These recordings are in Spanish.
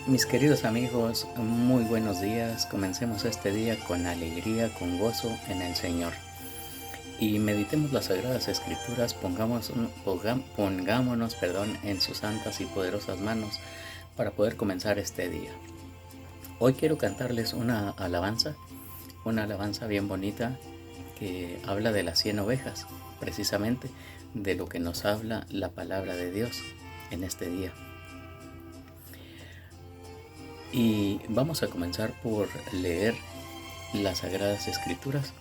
Mis queridos amigos, muy buenos días. Comencemos este día con alegría, con gozo en el Señor. Y meditemos las Sagradas Escrituras, pongámonos en sus santas y poderosas manos para poder comenzar este día. Hoy quiero cantarles una alabanza bien bonita que habla de las 100 ovejas, precisamente de lo que nos habla la palabra de Dios en este día. Y vamos a comenzar por leer las Sagradas Escrituras.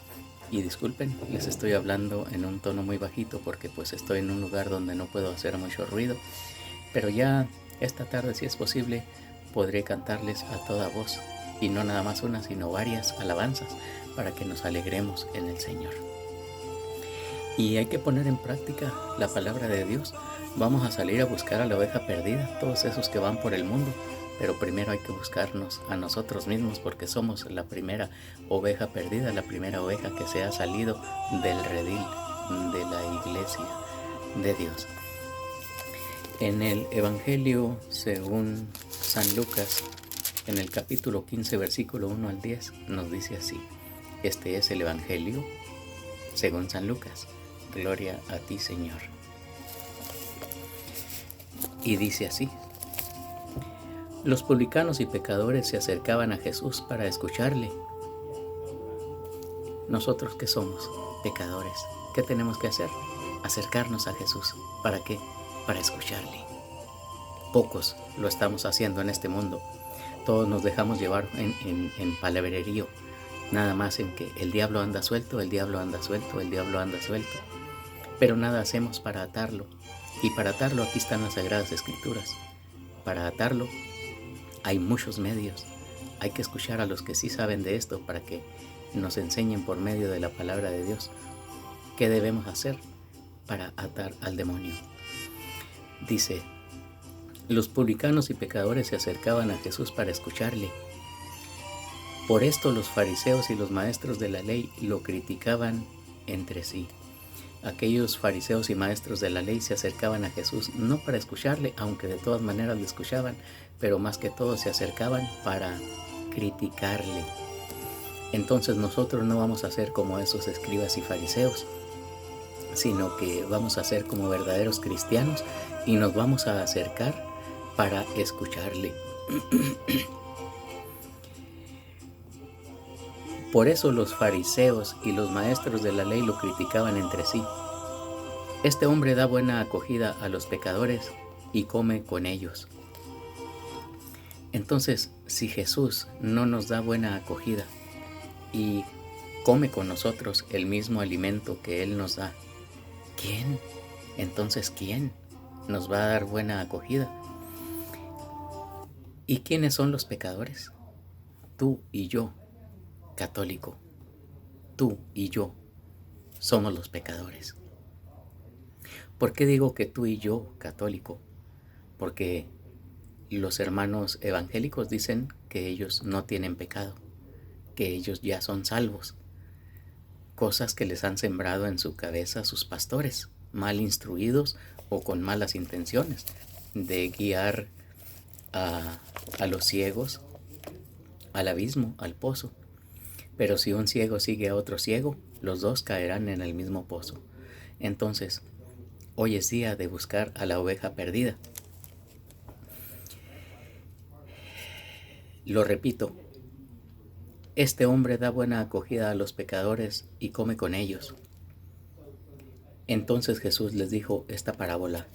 Y disculpen, les estoy hablando en un tono muy bajito porque pues estoy en un lugar donde no puedo hacer mucho ruido. Pero ya esta tarde, si es posible, podré cantarles a toda voz. Y no nada más una, sino varias alabanzas para que nos alegremos en el Señor. Y hay que poner en práctica la palabra de Dios. Vamos a salir a buscar a la oveja perdida, todos esos que van por el mundo. Pero primero hay que buscarnos a nosotros mismos porque somos la primera oveja perdida, la primera oveja que se ha salido del redil de la iglesia de Dios. En el Evangelio según San Lucas, en el capítulo 15, versículo 1 al 10, nos dice así. Este es el Evangelio según San Lucas. Gloria a ti, Señor. Y dice así. Los publicanos y pecadores se acercaban a Jesús para escucharle. ¿Nosotros qué somos? Pecadores. ¿Qué tenemos que hacer? Acercarnos a Jesús. ¿Para qué? Para escucharle. Pocos lo estamos haciendo en este mundo. Todos nos dejamos llevar en palabrerío. Nada más en que el diablo anda suelto, el diablo anda suelto, el diablo anda suelto. Pero nada hacemos para atarlo. Y para atarlo aquí están las Sagradas Escrituras. Para atarlo hay muchos medios. Hay que escuchar a los que sí saben de esto para que nos enseñen por medio de la palabra de Dios qué debemos hacer para atar al demonio. Dice, los publicanos y pecadores se acercaban a Jesús para escucharle. Por esto los fariseos y los maestros de la ley lo criticaban entre sí. Aquellos fariseos y maestros de la ley se acercaban a Jesús no para escucharle, aunque de todas maneras le escuchaban, pero más que todo se acercaban para criticarle. Entonces nosotros no vamos a ser como esos escribas y fariseos, sino que vamos a ser como verdaderos cristianos y nos vamos a acercar para escucharle. Por eso los fariseos y los maestros de la ley lo criticaban entre sí. Este hombre da buena acogida a los pecadores y come con ellos. Entonces, si Jesús no nos da buena acogida y come con nosotros el mismo alimento que Él nos da, ¿quién? Entonces, ¿quién nos va a dar buena acogida? ¿Y quiénes son los pecadores? Tú y yo, católico. Tú y yo somos los pecadores. ¿Por qué digo que tú y yo, católico? Porque los hermanos evangélicos dicen que ellos no tienen pecado, que ellos ya son salvos. Cosas que les han sembrado en su cabeza sus pastores, mal instruidos o con malas intenciones, de guiar a los ciegos al abismo, al pozo. Pero si un ciego sigue a otro ciego, los dos caerán en el mismo pozo. Entonces, hoy es día de buscar a la oveja perdida. Lo repito, este hombre da buena acogida a los pecadores y come con ellos. Entonces Jesús les dijo esta parábola.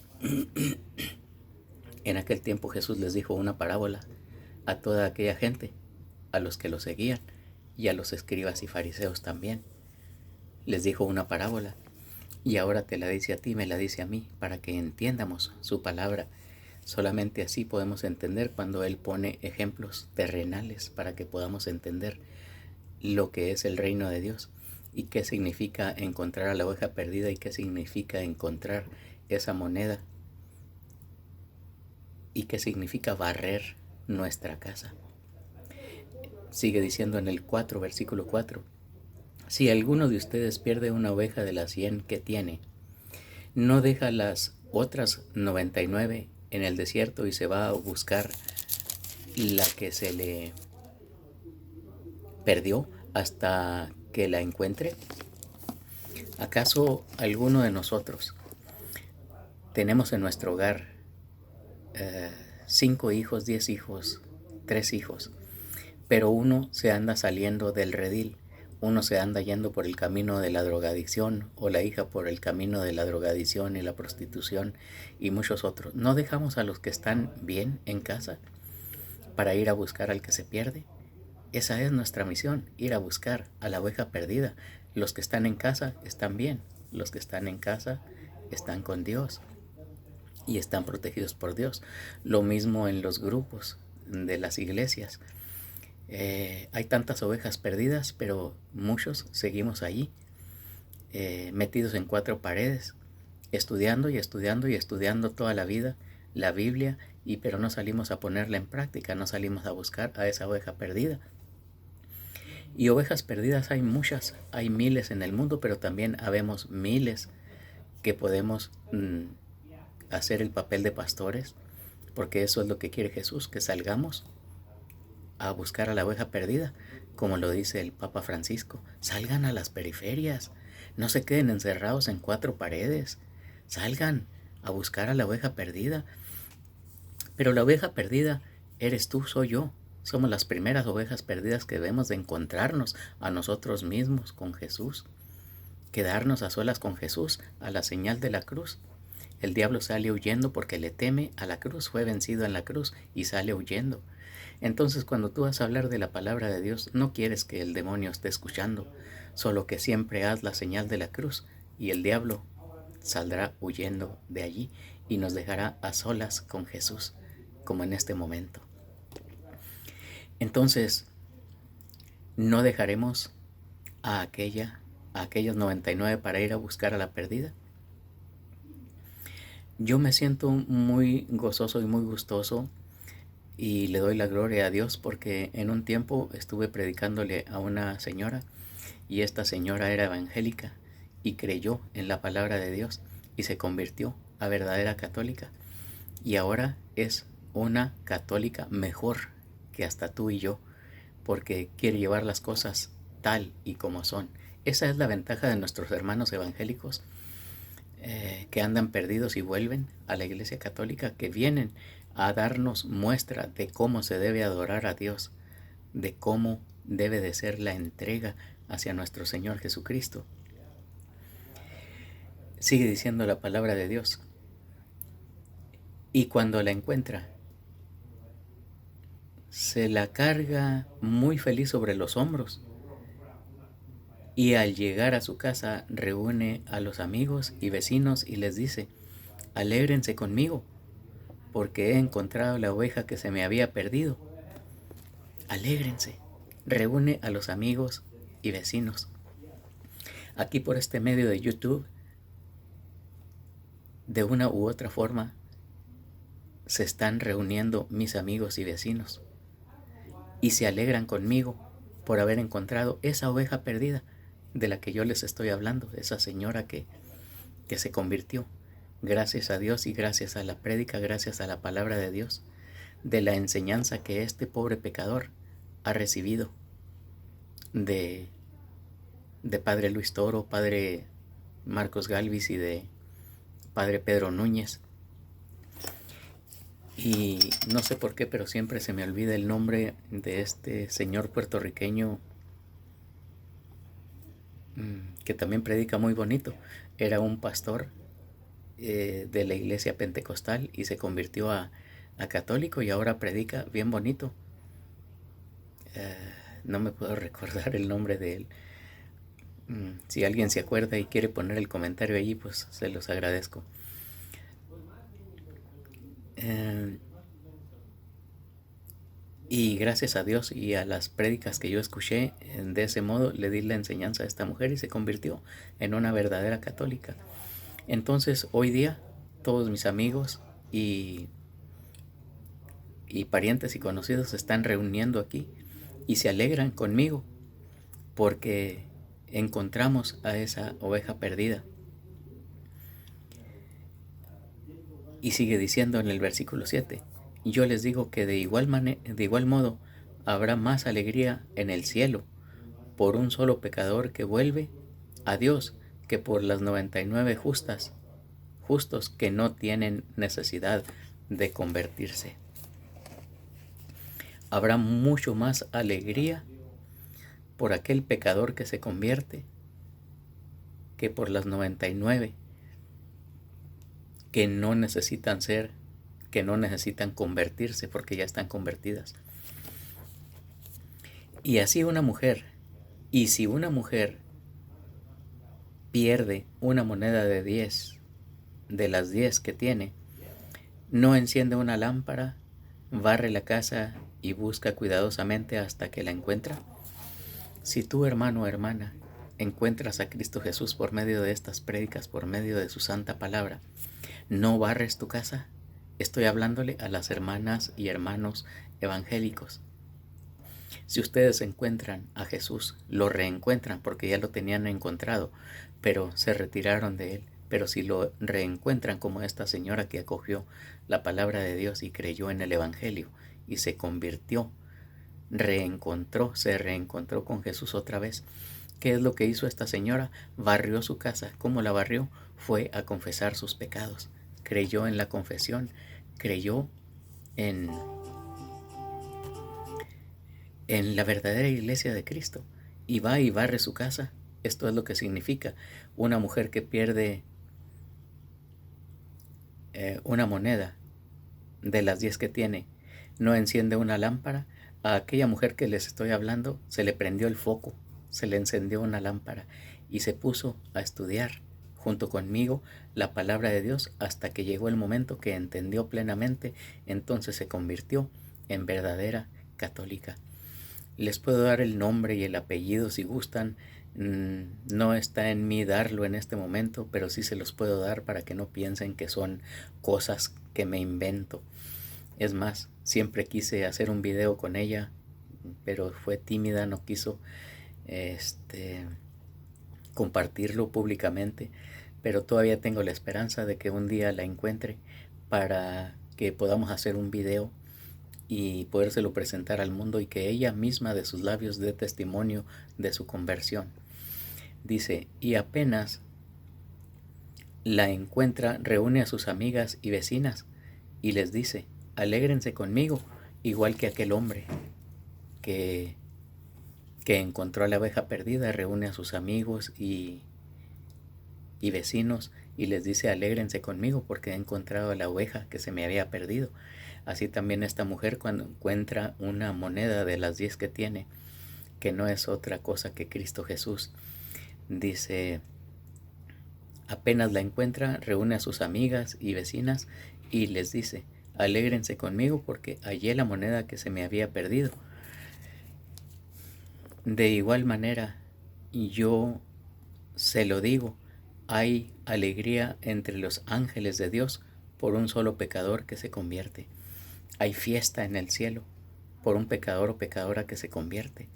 En aquel tiempo Jesús les dijo una parábola a toda aquella gente, a los que lo seguían y a los escribas y fariseos también. Les dijo una parábola y ahora te la dice a ti, me la dice a mí, para que entiendamos su palabra. Solamente así podemos entender cuando Él pone ejemplos terrenales para que podamos entender lo que es el reino de Dios y qué significa encontrar a la oveja perdida y qué significa encontrar esa moneda y qué significa barrer nuestra casa. Sigue diciendo en el 4, versículo 4. Si alguno de ustedes pierde una oveja de las 100 que tiene, no deja las otras 99 en el desierto y se va a buscar la que se le perdió hasta que la encuentre? ¿Acaso alguno de nosotros tenemos en nuestro hogar 5 hijos, 10 hijos, 3 hijos, pero uno se anda saliendo del redil, uno se anda yendo por el camino de la drogadicción, o la hija por el camino de la drogadicción y la prostitución y muchos otros? ¿No dejamos a los que están bien en casa para ir a buscar al que se pierde? Esa es nuestra misión, ir a buscar a la oveja perdida. Los que están en casa están bien, los que están en casa están con Dios y están protegidos por Dios. Lo mismo en los grupos de las iglesias. Hay tantas ovejas perdidas, pero muchos seguimos allí, metidos en 4 paredes, estudiando y estudiando y estudiando toda la vida la Biblia, pero no salimos a ponerla en práctica, no salimos a buscar a esa oveja perdida. Y ovejas perdidas hay muchas, hay miles en el mundo, pero también habemos miles que podemos hacer el papel de pastores, porque eso es lo que quiere Jesús, que salgamos a buscar a la oveja perdida, como lo dice el Papa Francisco. Salgan a las periferias, no se queden encerrados en 4 paredes, salgan a buscar a la oveja perdida. Pero la oveja perdida eres tú, soy yo. Somos las primeras ovejas perdidas que debemos de encontrarnos a nosotros mismos con Jesús, quedarnos a solas con Jesús a la señal de la cruz. El diablo sale huyendo porque le teme a la cruz, fue vencido en la cruz y sale huyendo. Entonces, cuando tú vas a hablar de la palabra de Dios, no quieres que el demonio esté escuchando, solo que siempre haz la señal de la cruz y el diablo saldrá huyendo de allí y nos dejará a solas con Jesús, como en este momento. Entonces, no dejaremos a aquellos 99 para ir a buscar a la perdida. Yo me siento muy gozoso y muy gustoso y le doy la gloria a Dios porque en un tiempo estuve predicándole a una señora y esta señora era evangélica y creyó en la palabra de Dios y se convirtió a verdadera católica y ahora es una católica mejor que hasta tú y yo, porque quiere llevar las cosas tal y como son. Esa es la ventaja de nuestros hermanos evangélicos que andan perdidos y vuelven a la Iglesia Católica, que vienen a darnos muestra de cómo se debe adorar a Dios, de cómo debe de ser la entrega hacia nuestro Señor Jesucristo. Sigue diciendo la palabra de Dios. Y cuando la encuentra, se la carga muy feliz sobre los hombros y al llegar a su casa reúne a los amigos y vecinos y les dice: alégrense conmigo porque he encontrado la oveja que se me había perdido. Alégrense. Reúne a los amigos y vecinos. Aquí por este medio de YouTube, de una u otra forma, se están reuniendo mis amigos y vecinos y se alegran conmigo por haber encontrado esa oveja perdida de la que yo les estoy hablando, esa señora que se convirtió, gracias a Dios y gracias a la prédica, gracias a la palabra de Dios, de la enseñanza que este pobre pecador ha recibido de Padre Luis Toro, Padre Marcos Galvis y de Padre Pedro Núñez. Y no sé por qué, pero siempre se me olvida el nombre de este señor puertorriqueño que también predica muy bonito. Era un pastor de la iglesia pentecostal y se convirtió a católico y ahora predica bien bonito. No me puedo recordar el nombre de él. Si alguien se acuerda y quiere poner el comentario allí, pues se los agradezco. Y gracias a Dios y a las prédicas que yo escuché, de ese modo le di la enseñanza a esta mujer y se convirtió en una verdadera católica. Entonces hoy día todos mis amigos y parientes y conocidos se están reuniendo aquí y se alegran conmigo porque encontramos a esa oveja perdida. Y sigue diciendo en el versículo 7, Y yo les digo que de igual modo habrá más alegría en el cielo por un solo pecador que vuelve a Dios que por las 99 justos que no tienen necesidad de convertirse. Habrá mucho más alegría por aquel pecador que se convierte que por las 99 que no necesitan convertirse porque ya están convertidas. Y así una mujer, y si una mujer pierde una moneda de 10, de las 10 que tiene, no enciende una lámpara, barre la casa y busca cuidadosamente hasta que la encuentra. Si tú, hermano o hermana, encuentras a Cristo Jesús por medio de estas prédicas, por medio de su santa palabra, ¿no barres tu casa? Estoy hablándole a las hermanas y hermanos evangélicos. Si ustedes encuentran a Jesús, lo reencuentran porque ya lo tenían encontrado, pero se retiraron de él. Pero si lo reencuentran como esta señora que acogió la palabra de Dios y creyó en el Evangelio y se convirtió, se reencontró con Jesús otra vez. ¿Qué es lo que hizo esta señora? Barrió su casa. ¿Cómo la barrió? Fue a confesar sus pecados. Creyó en la confesión, creyó en la verdadera iglesia de Cristo y va y barre su casa. Esto es lo que significa una mujer que pierde una moneda de las 10 que tiene, no enciende una lámpara. A aquella mujer que les estoy hablando se le prendió el foco, se le encendió una lámpara y se puso a estudiar junto conmigo la palabra de Dios hasta que llegó el momento que entendió plenamente. Entonces se convirtió en verdadera católica. Les puedo dar el nombre y el apellido si gustan. No está en mí darlo en este momento, pero sí se los puedo dar para que no piensen que son cosas que me invento. Es más, siempre quise hacer un video con ella, pero fue tímida, no quiso compartirlo públicamente, pero todavía tengo la esperanza de que un día la encuentre para que podamos hacer un video y podérselo presentar al mundo y que ella misma de sus labios dé testimonio de su conversión. Dice, y apenas la encuentra, reúne a sus amigas y vecinas y les dice, alégrense conmigo, igual que aquel hombre que encontró a la oveja perdida, reúne a sus amigos y vecinos y les dice, alégrense conmigo porque he encontrado a la oveja que se me había perdido. Así también esta mujer, cuando encuentra una moneda de las 10 que tiene, que no es otra cosa que Cristo Jesús, dice, apenas la encuentra, reúne a sus amigas y vecinas y les dice, alégrense conmigo porque hallé la moneda que se me había perdido. De igual manera, yo se lo digo, hay alegría entre los ángeles de Dios por un solo pecador que se convierte. Hay fiesta en el cielo por un pecador o pecadora que se convierte,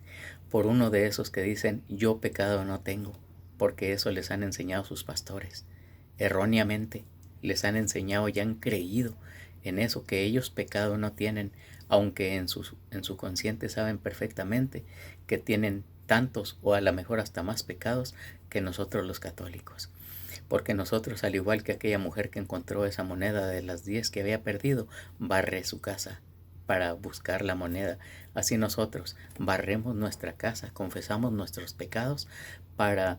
por uno de esos que dicen, yo pecado no tengo, porque eso les han enseñado sus pastores. Erróneamente les han enseñado y han creído en eso, que ellos pecado no tienen, aunque en su consciente saben perfectamente que tienen tantos o a lo mejor hasta más pecados que nosotros los católicos. Porque nosotros, al igual que aquella mujer que encontró esa moneda de las 10 que había perdido, barre su casa para buscar la moneda. Así nosotros barremos nuestra casa, confesamos nuestros pecados para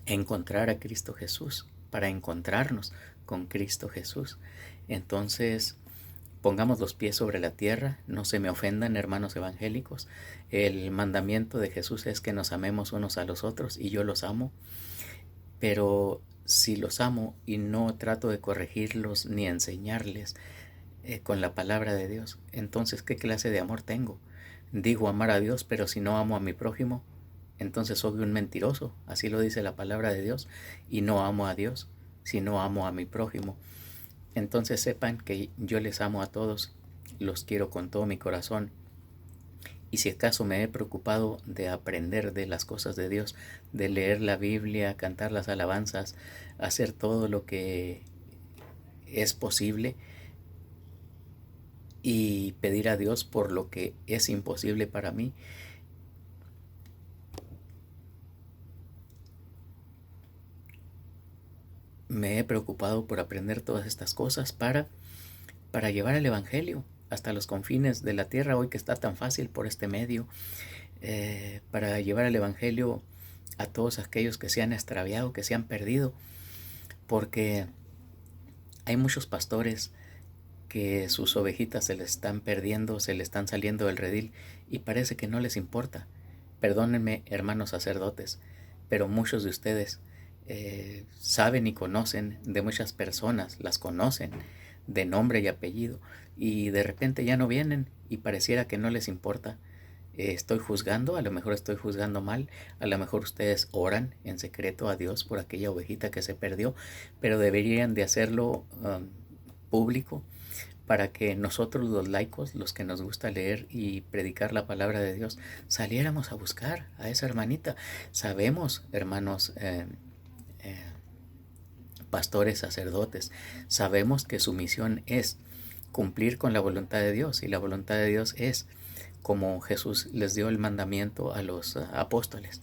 encontrar a Cristo Jesús, para encontrarnos con Cristo Jesús. Entonces, pongamos los pies sobre la tierra, no se me ofendan, hermanos evangélicos. El mandamiento de Jesús es que nos amemos unos a los otros y yo los amo, pero si los amo y no trato de corregirlos ni enseñarles con la palabra de Dios, entonces ¿qué clase de amor tengo? Digo amar a Dios, pero si no amo a mi prójimo, entonces soy un mentiroso. Así lo dice la palabra de Dios. Y no amo a Dios, si no amo a mi prójimo. Entonces sepan que yo les amo a todos, los quiero con todo mi corazón. Y si acaso me he preocupado de aprender de las cosas de Dios, de leer la Biblia, cantar las alabanzas, hacer todo lo que es posible y pedir a Dios por lo que es imposible para mí. Me he preocupado por aprender todas estas cosas para llevar el Evangelio hasta los confines de la tierra, hoy que está tan fácil por este medio, para llevar el Evangelio a todos aquellos que se han extraviado, que se han perdido, porque hay muchos pastores que sus ovejitas se les están perdiendo, se les están saliendo del redil y parece que no les importa. Perdónenme, hermanos sacerdotes, pero muchos de ustedes saben y conocen de muchas personas, las conocen de nombre y apellido, y de repente ya no vienen y pareciera que no les importa. Estoy juzgando, a lo mejor estoy juzgando mal, a lo mejor ustedes oran en secreto a Dios por aquella ovejita que se perdió, pero deberían de hacerlo público, para que nosotros los laicos, los que nos gusta leer y predicar la palabra de Dios, saliéramos a buscar a esa hermanita. Sabemos, hermanos pastores, sacerdotes, sabemos que su misión es cumplir con la voluntad de Dios, y la voluntad de Dios es, como Jesús les dio el mandamiento a los apóstoles: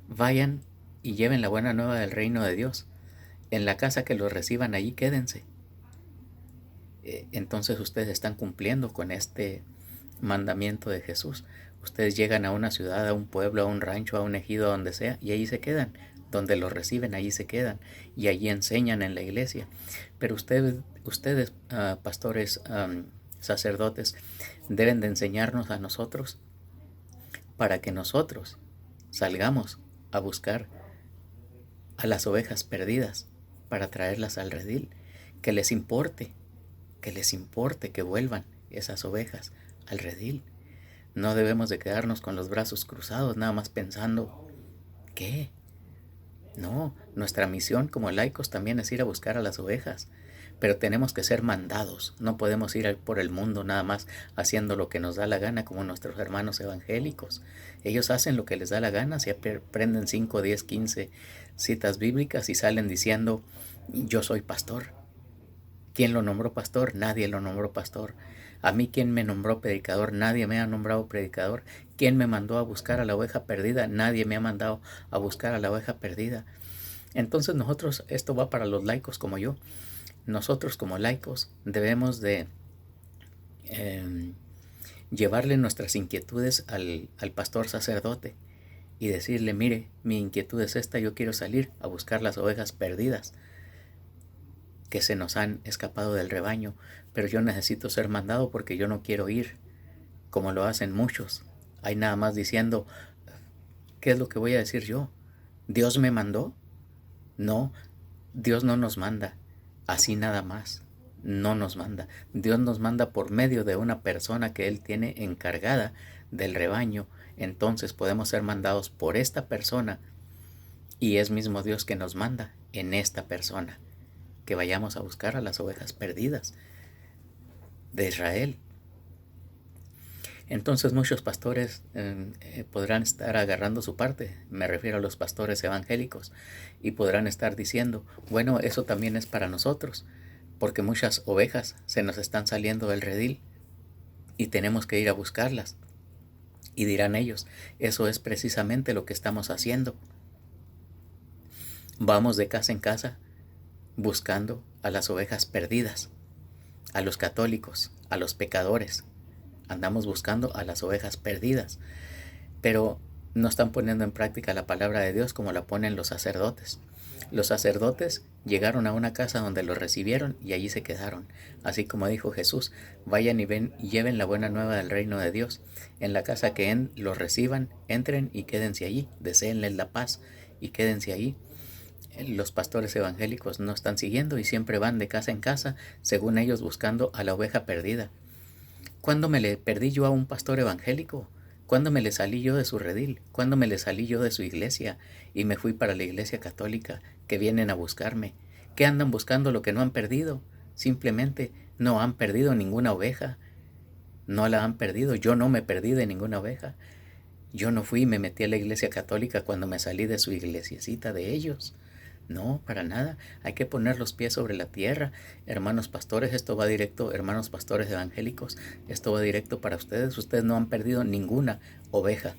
vayan y lleven la buena nueva del reino de Dios. En la casa que los reciban, allí quédense. Entonces ustedes están cumpliendo con este mandamiento de Jesús. Ustedes llegan a una ciudad, a un pueblo, a un rancho, a un ejido, a donde sea, y allí se quedan. Donde los reciben, allí se quedan, y allí enseñan en la iglesia. Pero ustedes pastores, sacerdotes, deben de enseñarnos a nosotros, para que nosotros salgamos a buscar a las ovejas perdidas, para traerlas al redil. Que les importe que vuelvan esas ovejas al redil. No debemos de quedarnos con los brazos cruzados, nada más pensando, ¿qué? No, nuestra misión como laicos también es ir a buscar a las ovejas, pero tenemos que ser mandados. No podemos ir por el mundo nada más haciendo lo que nos da la gana, como nuestros hermanos evangélicos. Ellos hacen lo que les da la gana, se aprenden 5, 10, 15 citas bíblicas y salen diciendo, yo soy pastor. ¿Quién lo nombró pastor? Nadie lo nombró pastor. A mí, ¿quién me nombró predicador? Nadie me ha nombrado predicador. ¿Quién me mandó a buscar a la oveja perdida? Nadie me ha mandado a buscar a la oveja perdida. Entonces nosotros, esto va para los laicos como yo, nosotros como laicos debemos de llevarle nuestras inquietudes al pastor sacerdote y decirle, mire, mi inquietud es esta, yo quiero salir a buscar las ovejas perdidas que se nos han escapado del rebaño, pero yo necesito ser mandado porque yo no quiero ir, como lo hacen muchos. Hay nada más diciendo, ¿qué es lo que voy a decir yo? ¿Dios me mandó? No, Dios no nos manda así nada más, no nos manda. Dios nos manda por medio de una persona que Él tiene encargada del rebaño. Entonces podemos ser mandados por esta persona, y es mismo Dios que nos manda en esta persona, que vayamos a buscar a las ovejas perdidas de Israel. Entonces muchos pastores podrán estar agarrando su parte, me refiero a los pastores evangélicos, y podrán estar diciendo, bueno, eso también es para nosotros, porque muchas ovejas se nos están saliendo del redil y tenemos que ir a buscarlas. Y dirán ellos, eso es precisamente lo que estamos haciendo. Vamos de casa en casa buscando a las ovejas perdidas, a los católicos, a los pecadores. Andamos buscando a las ovejas perdidas, pero no están poniendo en práctica la palabra de Dios como la ponen los sacerdotes. Los sacerdotes llegaron a una casa donde los recibieron y allí se quedaron. Así como dijo Jesús, vayan y lleven la buena nueva del reino de Dios. En la casa que los reciban, entren y quédense allí. Deséenles la paz y quédense allí. Los pastores evangélicos no están siguiendo y siempre van de casa en casa, según ellos, buscando a la oveja perdida. ¿Cuándo me le perdí yo a un pastor evangélico? ¿Cuándo me le salí yo de su redil? ¿Cuándo me le salí yo de su iglesia y me fui para la iglesia católica, que vienen a buscarme? ¿Qué andan buscando lo que no han perdido? Simplemente no han perdido ninguna oveja. No la han perdido. Yo no me perdí de ninguna oveja. Yo no fui y me metí a la iglesia católica cuando me salí de su iglesiecita de ellos. No, para nada. Hay que poner los pies sobre la tierra. Hermanos pastores, esto va directo, hermanos pastores evangélicos, esto va directo para ustedes. Ustedes no han perdido ninguna oveja.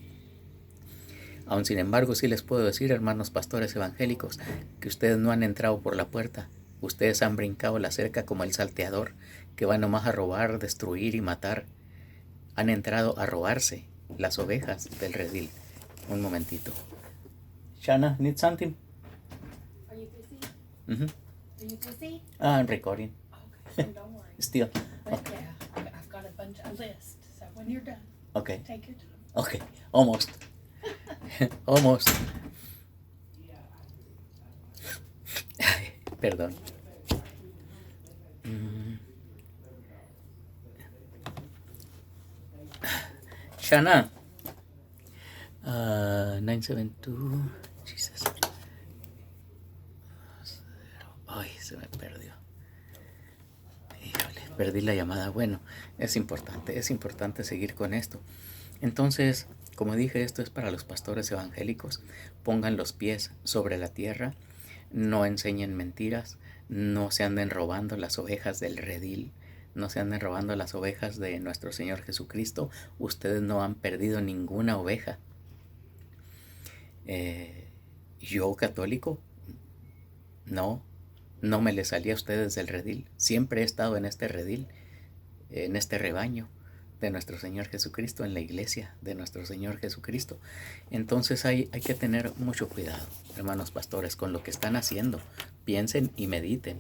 Aún sin embargo, sí les puedo decir, hermanos pastores evangélicos, que ustedes no han entrado por la puerta. Ustedes han brincado la cerca como el salteador, que va nomás a robar, destruir y matar. Han entrado a robarse las ovejas del redil. Un momentito. Shana, need something? Are you busy? Mm-hmm. Are you busy? I'm recording. Okay, so don't worry. Still. But yeah, I've got a list. So when you're done, Okay. take your time. Okay. Almost. Almost. Perdón. Shana. 972. Jesus. Ay, se me perdió. Híjole, perdí la llamada. Bueno, es importante seguir con esto. Entonces, como dije, esto es para los pastores evangélicos. Pongan los pies sobre la tierra, no enseñen mentiras, no se anden robando las ovejas del redil, no se anden robando las ovejas de nuestro Señor Jesucristo. Ustedes no han perdido ninguna oveja. Yo, católico, no me le salí a ustedes del redil. Siempre he estado en este redil, en este rebaño de nuestro Señor Jesucristo, en la iglesia de nuestro Señor Jesucristo. Entonces hay que tener mucho cuidado, hermanos pastores, con lo que están haciendo. Piensen y mediten.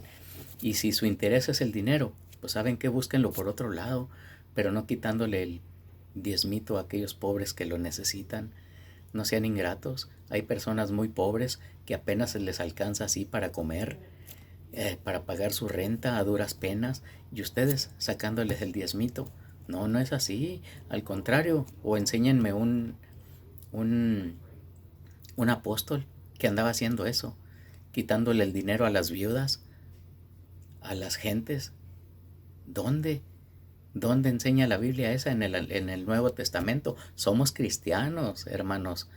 Y si su interés es el dinero, pues saben que búsquenlo por otro lado, pero no quitándole el diezmito a aquellos pobres que lo necesitan. No sean ingratos. Hay personas muy pobres que apenas les alcanza así para comer, para pagar su renta a duras penas, y ustedes sacándoles el diezmito. No es así. Al contrario, o enséñenme un apóstol que andaba haciendo eso, quitándole el dinero a las viudas, a las gentes. ¿Dónde enseña la Biblia esa en el Nuevo Testamento? Somos cristianos, hermanos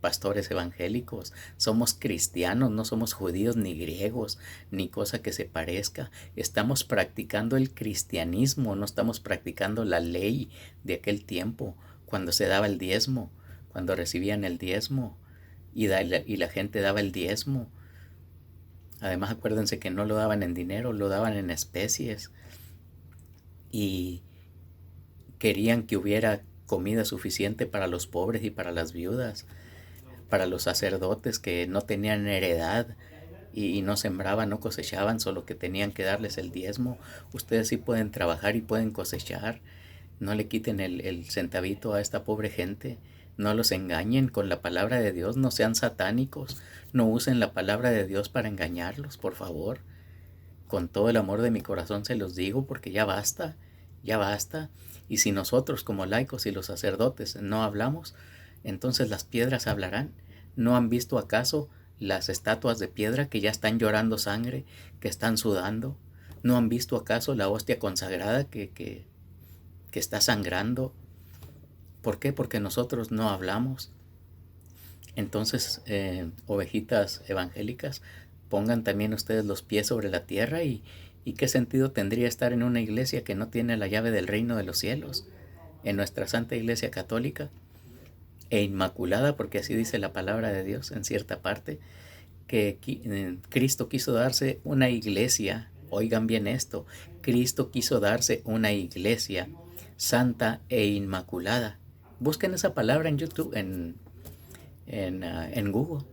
pastores evangélicos. Somos cristianos, no somos judíos ni griegos, ni cosa que se parezca. Estamos practicando el cristianismo, no estamos practicando la ley de aquel tiempo, cuando se daba el diezmo, cuando recibían el diezmo y la gente daba el diezmo. Además, acuérdense que no lo daban en dinero, lo daban en especies. Y querían que hubiera comida suficiente para los pobres y para las viudas, para los sacerdotes que no tenían heredad y no sembraban, no cosechaban, solo que tenían que darles el diezmo. Ustedes sí pueden trabajar y pueden cosechar. No le quiten el centavito a esta pobre gente. No los engañen con la palabra de Dios. No sean satánicos. No usen la palabra de Dios para engañarlos, por favor. Con todo el amor de mi corazón se los digo, porque ya basta. Y si nosotros como laicos y los sacerdotes no hablamos, entonces las piedras hablarán. ¿No han visto acaso las estatuas de piedra que ya están llorando sangre, que están sudando? ¿No han visto acaso la hostia consagrada que está sangrando? ¿Por qué? Porque nosotros no hablamos. Entonces, ovejitas evangélicas, pongan también ustedes los pies sobre la tierra. ¿Y qué sentido tendría estar en una iglesia que no tiene la llave del reino de los cielos? En nuestra Santa Iglesia Católica e Inmaculada, porque así dice la palabra de Dios en cierta parte, que Cristo quiso darse una iglesia. Oigan bien esto: Cristo quiso darse una iglesia santa e inmaculada. Busquen esa palabra en YouTube, en Google.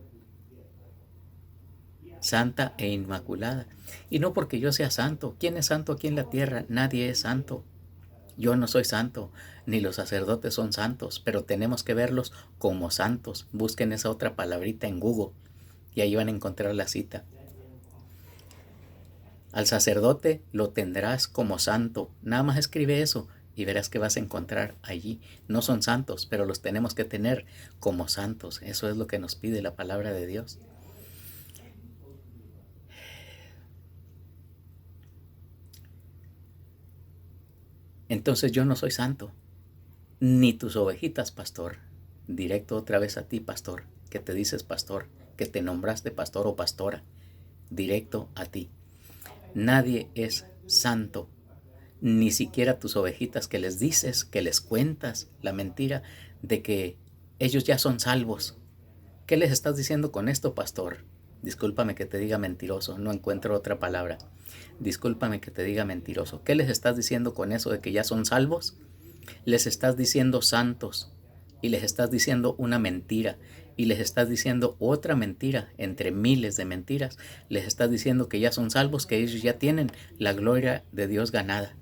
Santa e inmaculada. Y no porque yo sea santo. ¿Quién es santo aquí en la tierra? Nadie es santo. Yo no soy santo, ni los sacerdotes son santos, pero tenemos que verlos como santos. Busquen esa otra palabrita en Google y ahí van a encontrar la cita. Al sacerdote lo tendrás como santo. Nada más escribe eso y verás que vas a encontrar allí. No son santos, pero los tenemos que tener como santos. Eso es lo que nos pide la palabra de Dios. Entonces yo no soy santo, ni tus ovejitas, pastor. Directo otra vez a ti, pastor, que te dices pastor, que te nombraste pastor o pastora, directo a ti. Nadie es santo, ni siquiera tus ovejitas que les dices, que les cuentas la mentira de que ellos ya son salvos. ¿Qué les estás diciendo con esto, pastor? Discúlpame que te diga mentiroso, no encuentro otra palabra. Discúlpame que te diga mentiroso. ¿Qué les estás diciendo con eso de que ya son salvos? Les estás diciendo santos y les estás diciendo una mentira y les estás diciendo otra mentira entre miles de mentiras. Les estás diciendo que ya son salvos, que ellos ya tienen la gloria de Dios ganada,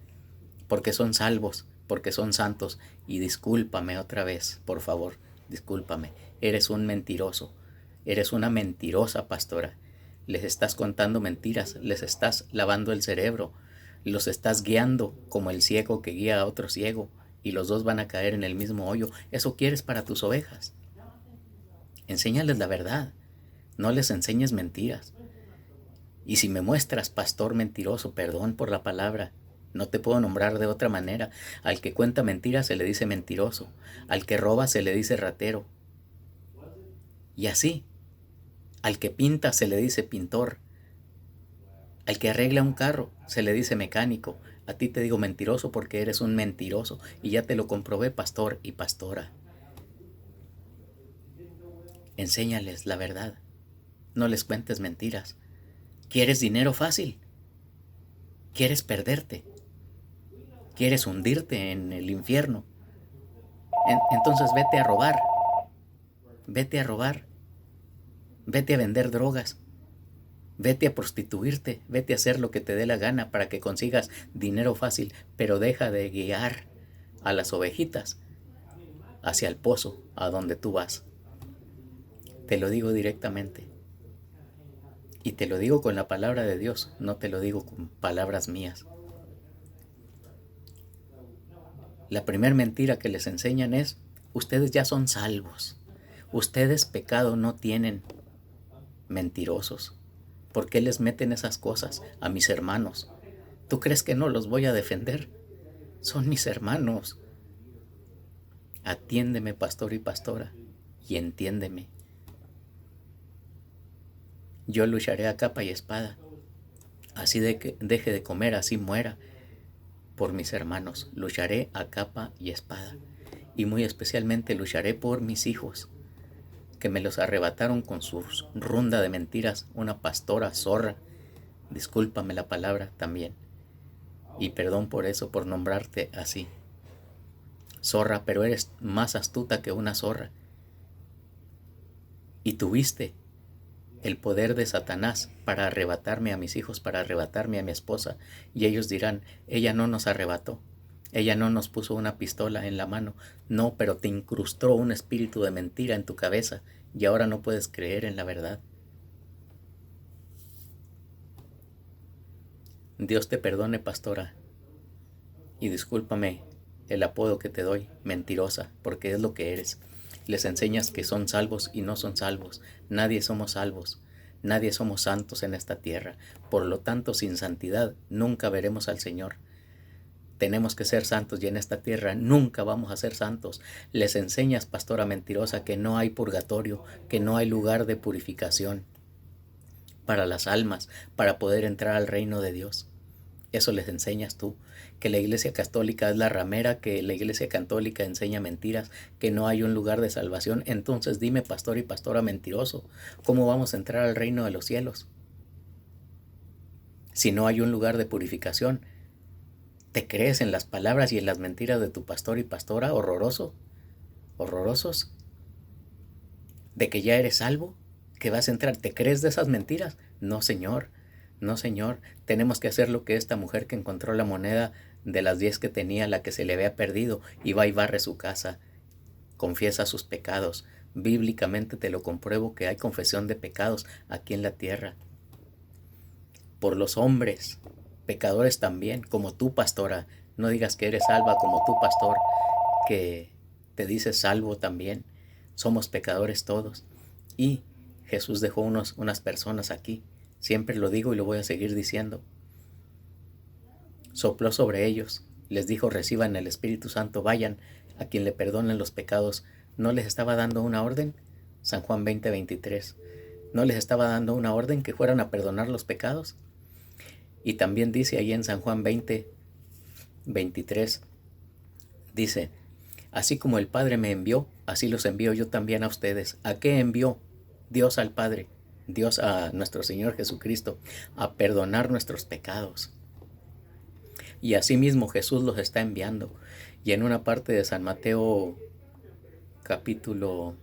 porque son salvos, porque son santos. Y discúlpame otra vez, por favor, discúlpame. Eres un mentiroso, eres una mentirosa pastora. Les estás contando mentiras, les estás lavando el cerebro, los estás guiando como el ciego que guía a otro ciego, y los dos van a caer en el mismo hoyo. ¿Eso quieres para tus ovejas? Enséñales la verdad, no les enseñes mentiras. Y si me muestras pastor mentiroso, perdón por la palabra, no te puedo nombrar de otra manera. Al que cuenta mentiras se le dice mentiroso, al que roba se le dice ratero. Y así, al que pinta se le dice pintor, al que arregla un carro se le dice mecánico. A ti te digo mentiroso porque eres un mentiroso, y ya te lo comprobé, pastor y pastora. Enséñales la verdad, no les cuentes mentiras. ¿Quieres dinero fácil? ¿Quieres perderte? ¿Quieres hundirte en el infierno? Entonces vete a robar, vete a robar, vete a vender drogas, vete a prostituirte, vete a hacer lo que te dé la gana para que consigas dinero fácil, pero deja de guiar a las ovejitas hacia el pozo a donde tú vas. Te lo digo directamente. Y te lo digo con la palabra de Dios, no te lo digo con palabras mías. La primera mentira que les enseñan es: ustedes ya son salvos. Ustedes pecado no tienen. Mentirosos. ¿Por qué les meten esas cosas a mis hermanos? ¿Tú crees que no los voy a defender? Son mis hermanos. Atiéndeme, pastor y pastora, y entiéndeme. Yo lucharé a capa y espada, así de que deje de comer, así muera, por mis hermanos. Lucharé a capa y espada, y muy especialmente lucharé por mis hijos, que me los arrebataron con su runda de mentiras, una pastora zorra. Discúlpame la palabra también, y perdón por eso, por nombrarte así. Zorra, pero eres más astuta que una zorra. Y tuviste el poder de Satanás para arrebatarme a mis hijos, para arrebatarme a mi esposa. Y ellos dirán: ella no nos arrebató, ella no nos puso una pistola en la mano. No, pero te incrustó un espíritu de mentira en tu cabeza y ahora no puedes creer en la verdad. Dios te perdone, pastora, y discúlpame el apodo que te doy, mentirosa, porque es lo que eres. Les enseñas que son salvos y no son salvos. Nadie somos salvos, nadie somos santos en esta tierra. Por lo tanto, sin santidad nunca veremos al Señor. Tenemos que ser santos y en esta tierra nunca vamos a ser santos. Les enseñas, pastora mentirosa, que no hay purgatorio, que no hay lugar de purificación para las almas, para poder entrar al reino de Dios. Eso les enseñas tú, que la Iglesia Católica es la ramera, que la Iglesia Católica enseña mentiras, que no hay un lugar de salvación. Entonces dime, pastor y pastora mentiroso, ¿cómo vamos a entrar al reino de los cielos? Si no hay un lugar de purificación, ¿te crees en las palabras y en las mentiras de tu pastor y pastora? Horroroso, horrorosos, de que ya eres salvo, que vas a entrar. ¿Te crees de esas mentiras? No, Señor. No, Señor, tenemos que hacer lo que esta mujer que encontró la moneda de las 10 que tenía, la que se le había perdido, y va y barre su casa, confiesa sus pecados. Bíblicamente te lo compruebo que hay confesión de pecados aquí en la tierra. Por los hombres, pecadores también, como tú, pastora. No digas que eres salva como tú, pastor, que te dices salvo también. Somos pecadores todos. Y Jesús dejó unas personas aquí. Siempre lo digo y lo voy a seguir diciendo. Sopló sobre ellos, les dijo: reciban el Espíritu Santo, vayan a quien le perdonen los pecados. ¿No les estaba dando una orden? San Juan 20:23. ¿No les estaba dando una orden que fueran a perdonar los pecados? Y también dice ahí en San Juan 20:23, dice, así como el Padre me envió, así los envío yo también a ustedes. ¿A qué envió Dios al Padre? Dios a nuestro Señor Jesucristo, a perdonar nuestros pecados. Y asimismo Jesús los está enviando. Y en una parte de San Mateo capítulo,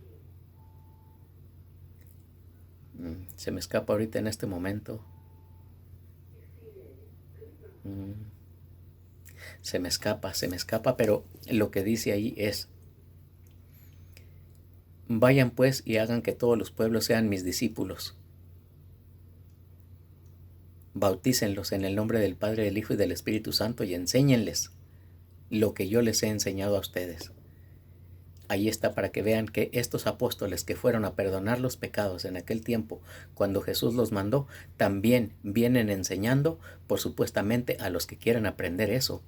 se me escapa ahorita en este momento, se me escapa, pero lo que dice ahí es, vayan pues y hagan que todos los pueblos sean mis discípulos. Bautícenlos en el nombre del Padre, del Hijo y del Espíritu Santo y enséñenles lo que yo les he enseñado a ustedes. Ahí está para que vean que estos apóstoles que fueron a perdonar los pecados en aquel tiempo, cuando Jesús los mandó, también vienen enseñando, por supuestamente, a los que quieren aprender eso,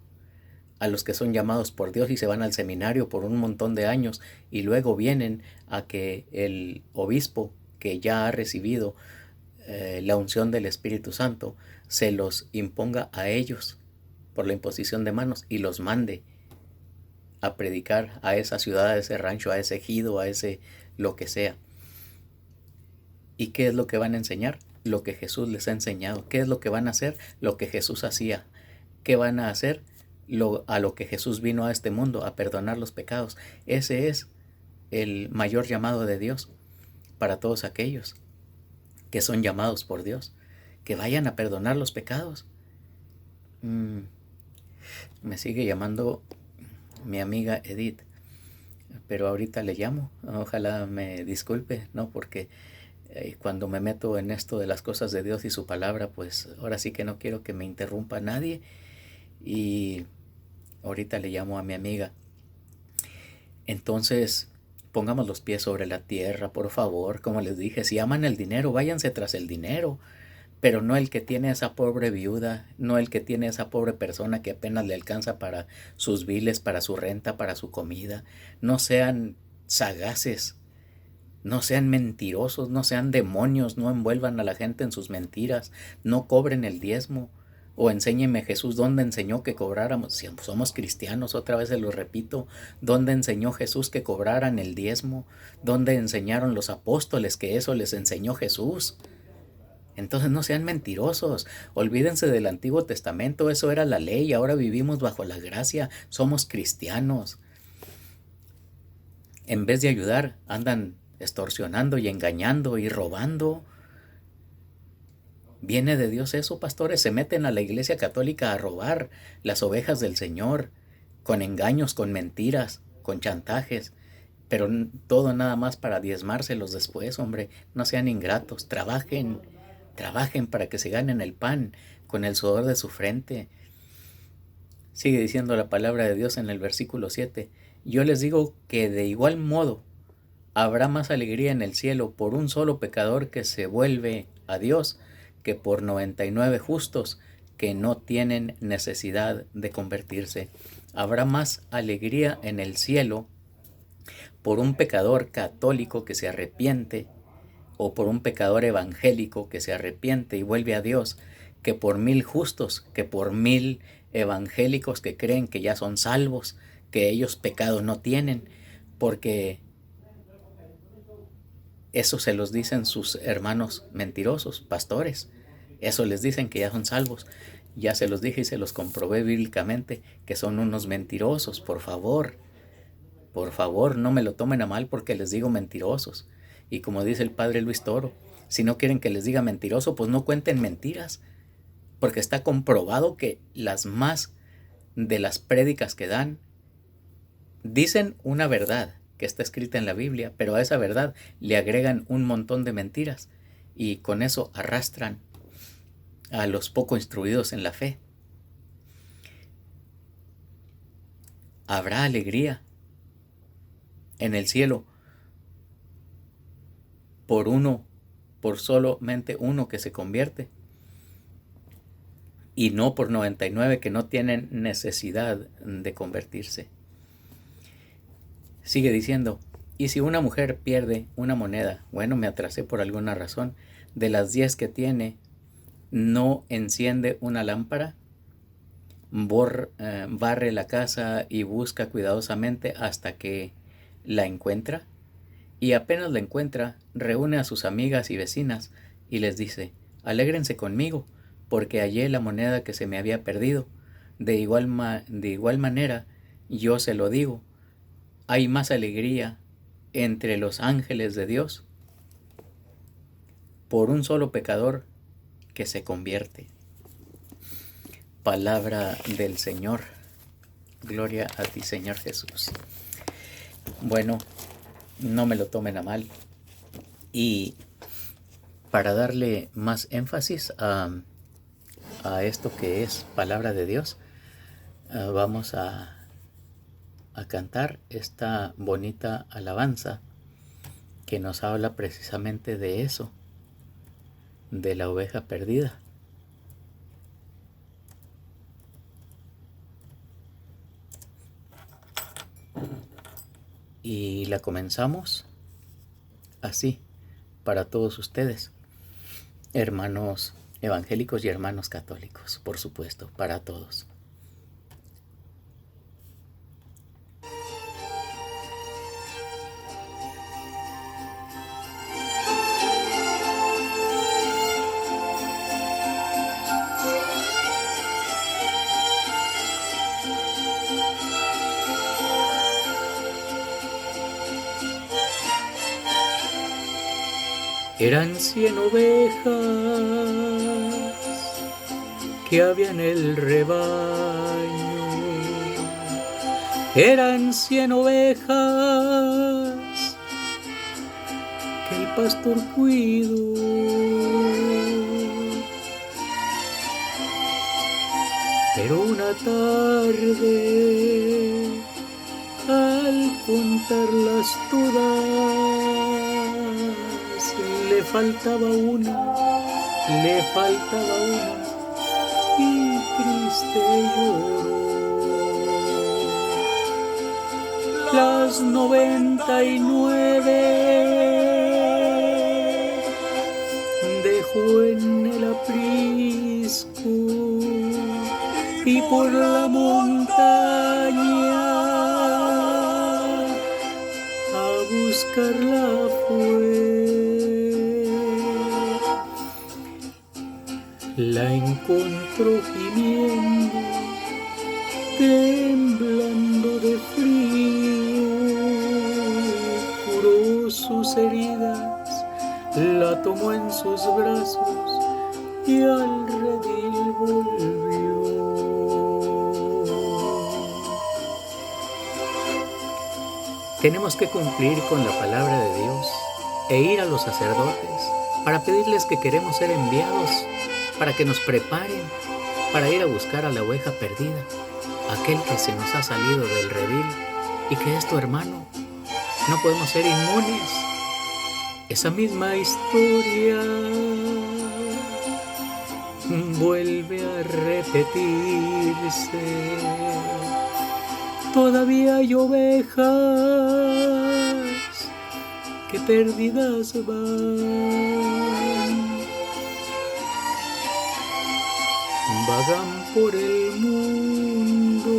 a los que son llamados por Dios y se van al seminario por un montón de años y luego vienen a que el obispo que ya ha recibido la unción del Espíritu Santo se los imponga a ellos por la imposición de manos y los mande a predicar a esa ciudad, a ese rancho, a ese ejido, a ese lo que sea. ¿Y qué es lo que van a enseñar? Lo que Jesús les ha enseñado. ¿Qué es lo que van a hacer? Lo que Jesús hacía. ¿Qué van a hacer? A lo que Jesús vino a este mundo, a perdonar los pecados. Ese es el mayor llamado de Dios para todos aquellos que son llamados por Dios, que vayan a perdonar los pecados. Me sigue llamando mi amiga Edith, pero ahorita le llamo, ojalá me disculpe, ¿no? Porque cuando me meto en esto de las cosas de Dios y su palabra, pues ahora sí que no quiero que me interrumpa nadie, y ahorita le llamo a mi amiga. Entonces, pongamos los pies sobre la tierra, por favor. Como les dije, si aman el dinero, váyanse tras el dinero, pero no el que tiene esa pobre viuda, no el que tiene esa pobre persona que apenas le alcanza para sus biles, para su renta, para su comida. No sean sagaces, no sean mentirosos, no sean demonios, no envuelvan a la gente en sus mentiras, no cobren el diezmo. O enséñeme Jesús dónde enseñó que cobráramos, si somos cristianos, otra vez se lo repito, dónde enseñó Jesús que cobraran el diezmo, dónde enseñaron los apóstoles que eso les enseñó Jesús. Entonces no sean mentirosos, olvídense del Antiguo Testamento, eso era la ley, ahora vivimos bajo la gracia, somos cristianos. En vez de ayudar, andan extorsionando y engañando y robando. ¿Viene de Dios eso, pastores? Se meten a la Iglesia Católica a robar las ovejas del Señor, con engaños, con mentiras, con chantajes, pero todo nada más para diezmárselos después, hombre. No sean ingratos, trabajen para que se ganen el pan con el sudor de su frente. Sigue diciendo la palabra de Dios en el versículo 7. Yo les digo que de igual modo habrá más alegría en el cielo por un solo pecador que se vuelve a Dios que por 99 justos que no tienen necesidad de convertirse. Habrá más alegría en el cielo por un pecador católico que se arrepiente o por un pecador evangélico que se arrepiente y vuelve a Dios que por 1000 justos, que por 1000 evangélicos que creen que ya son salvos, que ellos pecado no tienen, porque eso se los dicen sus hermanos mentirosos, pastores. Eso les dicen que ya son salvos. Ya se los dije y se los comprobé bíblicamente que son unos mentirosos. Por favor, no me lo tomen a mal porque les digo mentirosos. Y como dice el padre Luis Toro, si no quieren que les diga mentiroso, pues no cuenten mentiras. Porque está comprobado que las más de las prédicas que dan dicen una verdad que está escrita en la Biblia, pero a esa verdad le agregan un montón de mentiras y con eso arrastran a los poco instruidos en la fe. Habrá alegría en el cielo por solamente uno que se convierte y no por 99 que no tienen necesidad de convertirse. Sigue diciendo, Y si una mujer pierde una moneda, bueno, me atrasé por alguna razón, de las 10 que tiene, no enciende una lámpara, barre la casa y busca cuidadosamente hasta que la encuentra, y apenas la encuentra, reúne a sus amigas y vecinas y les dice: alégrense conmigo, porque hallé la moneda que se me había perdido. De igual manera, yo se lo digo, hay más alegría entre los ángeles de Dios por un solo pecador que se convierte. Palabra del Señor. Gloria a ti, Señor Jesús. Bueno, no me lo tomen a mal. Y para darle más énfasis a esto que es palabra de Dios, vamos a cantar esta bonita alabanza que nos habla precisamente de eso, de la oveja perdida. Y la comenzamos así, para todos ustedes, hermanos evangélicos y hermanos católicos, por supuesto, para todos. Eran 100 ovejas que había en el rebaño. Eran 100 ovejas que el pastor cuidó. Pero una tarde, al contarlas todas, le faltaba una, y triste lloró. Las 99 dejó en el aprisco y por la montaña a buscarla fue. La encontró gimiendo, temblando de frío, curó sus heridas, la tomó en sus brazos y al redil volvió. Tenemos que cumplir con la palabra de Dios e ir a los sacerdotes para pedirles que queremos ser enviados, para que nos preparen para ir a buscar a la oveja perdida, aquel que se nos ha salido del redil y que es tu hermano. No podemos ser inmunes. Esa misma historia vuelve a repetirse. Todavía hay ovejas que perdidas vagan por el mundo,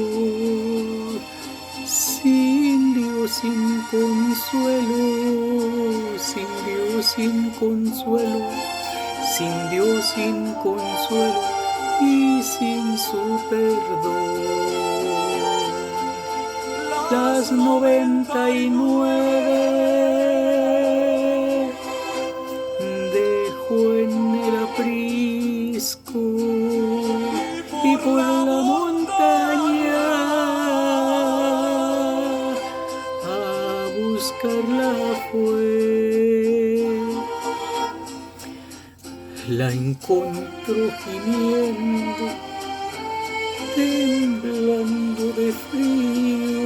sin Dios, sin consuelo, sin Dios, sin consuelo, sin Dios, sin consuelo y sin su perdón. Las 99 dejó en el aprisco y por la montaña a buscarla fue. La encontró gimiendo, temblando de frío,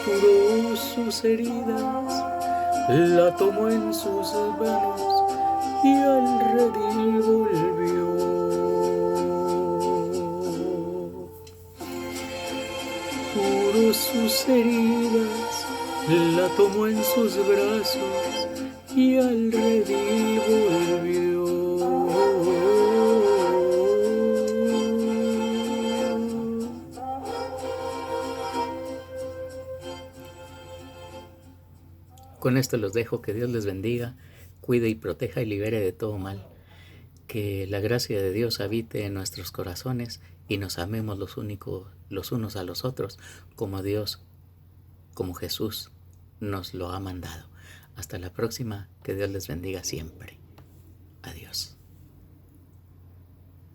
curó sus heridas, la tomó en sus manos y al redil volvió. Curó sus heridas, la tomó en sus brazos y al redil volvió. Con esto los dejo, que Dios les bendiga, cuide y proteja y libere de todo mal. Que la gracia de Dios habite en nuestros corazones y nos amemos los unos a los otros, como Dios, como Jesús nos lo ha mandado. Hasta la próxima, que Dios les bendiga siempre.